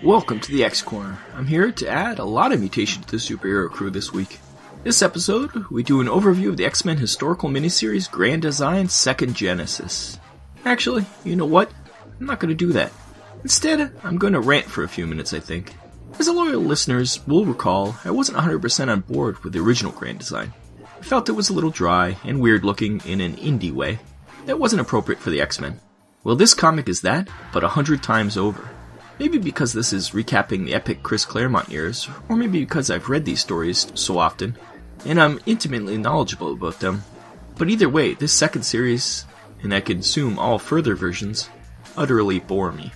Welcome to the X Corner. I'm here to add a lot of mutation to the superhero crew this week. This episode, we do an overview of the X-Men historical miniseries Grand Design Second Genesis. Actually, you know what? I'm not going to do that. Instead, I'm going to rant for a few minutes, I think. As a loyal listeners will recall, I wasn't 100% on board with the original Grand Design. I felt it was a little dry and weird looking in an indie way. That wasn't appropriate for the X-Men. Well, this comic is that, but 100 times over. Maybe because this is recapping the epic Chris Claremont years, or maybe because I've read these stories so often, and I'm intimately knowledgeable about them. But either way, this second series, and I can assume all further versions, utterly bore me.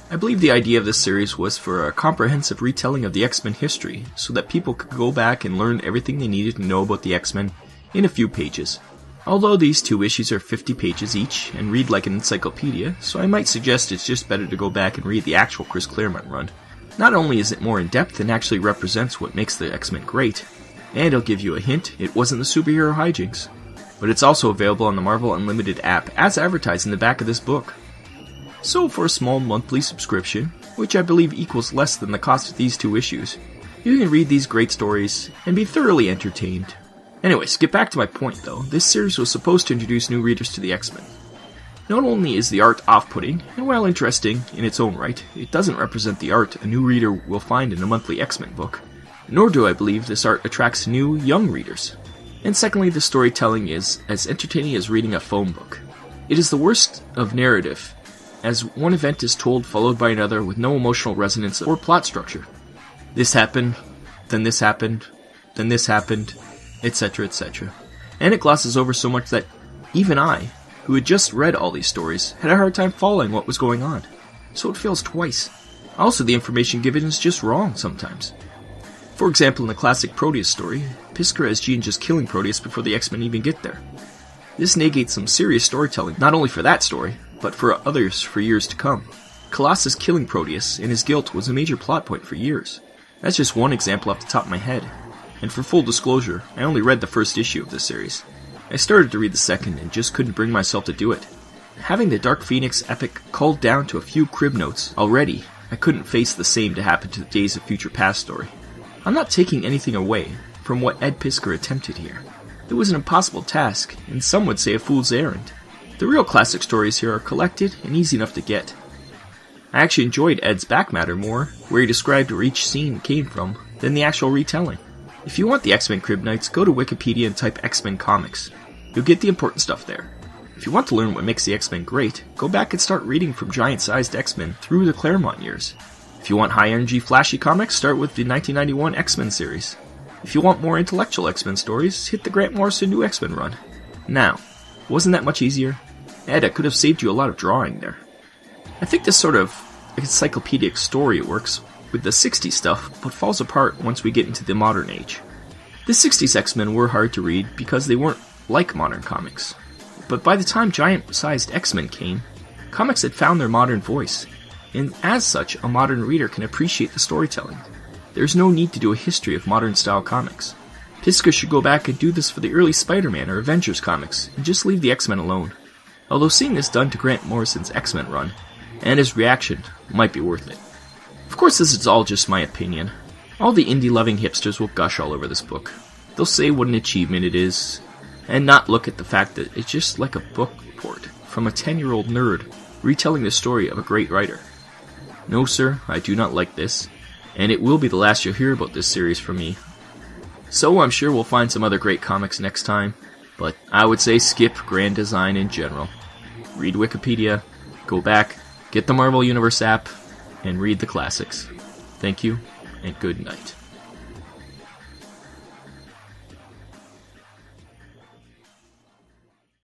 I believe the idea of this series was for a comprehensive retelling of the X-Men history, so that people could go back and learn everything they needed to know about the X-Men in a few pages. Although these two issues are 50 pages each and read like an encyclopedia, so I might suggest it's just better to go back and read the actual Chris Claremont run. Not only is it more in-depth and actually represents what makes the X-Men great, and I'll give you a hint, it wasn't the superhero hijinks, but it's also available on the Marvel Unlimited app as advertised in the back of this book. So for a small monthly subscription, which I believe equals less than the cost of these two issues, you can read these great stories and be thoroughly entertained. Anyways, get back to my point though, this series was supposed to introduce new readers to the X-Men. Not only is the art off-putting, and while interesting in its own right, it doesn't represent the art a new reader will find in a monthly X-Men book, nor do I believe this art attracts new, young readers. And secondly, the storytelling is as entertaining as reading a phone book. It is the worst of narrative, as one event is told followed by another with no emotional resonance or plot structure. This happened, then this happened, then this happened, etc., etc. And it glosses over so much that even I, who had just read all these stories, had a hard time following what was going on. So it fails twice. Also, the information given is just wrong sometimes. For example, in the classic Proteus story, Piskra has Jean just killing Proteus before the X-Men even get there. This negates some serious storytelling, not only for that story, but for others for years to come. Colossus killing Proteus and his guilt was a major plot point for years. That's just one example off the top of my head. And for full disclosure, I only read the first issue of this series. I started to read the second and just couldn't bring myself to do it. Having the Dark Phoenix epic culled down to a few crib notes already, I couldn't face the same to happen to the Days of Future Past story. I'm not taking anything away from what Ed Piskor attempted here. It was an impossible task, and some would say a fool's errand. The real classic stories here are collected and easy enough to get. I actually enjoyed Ed's back matter more, where he described where each scene came from, than the actual retelling. If you want the X-Men Crib Nights, go to Wikipedia and type X-Men Comics. You'll get the important stuff there. If you want to learn what makes the X-Men great, go back and start reading from giant-sized X-Men through the Claremont years. If you want high-energy, flashy comics, start with the 1991 X-Men series. If you want more intellectual X-Men stories, hit the Grant Morrison New X-Men run. Now, wasn't that much easier? Ed, I could have saved you a lot of drawing there. I think this sort of encyclopedic story works with the 60s stuff, but falls apart once we get into the modern age. The 60s X-Men were hard to read because they weren't like modern comics. But by the time giant-sized X-Men came, comics had found their modern voice, and as such, a modern reader can appreciate the storytelling. There's no need to do a history of modern-style comics. Piskor should go back and do this for the early Spider-Man or Avengers comics, and just leave the X-Men alone. Although seeing this done to Grant Morrison's X-Men run, and his reaction, might be worth it. Of course, this is all just my opinion. All the indie-loving hipsters will gush all over this book. They'll say what an achievement it is, and not look at the fact that it's just like a book report from a 10-year-old nerd retelling the story of a great writer. No, sir, I do not like this, and it will be the last you'll hear about this series from me. So I'm sure we'll find some other great comics next time, but I would say skip Grand Design in general. Read Wikipedia, go back, get the Marvel Universe app, and read the classics. Thank you, and good night.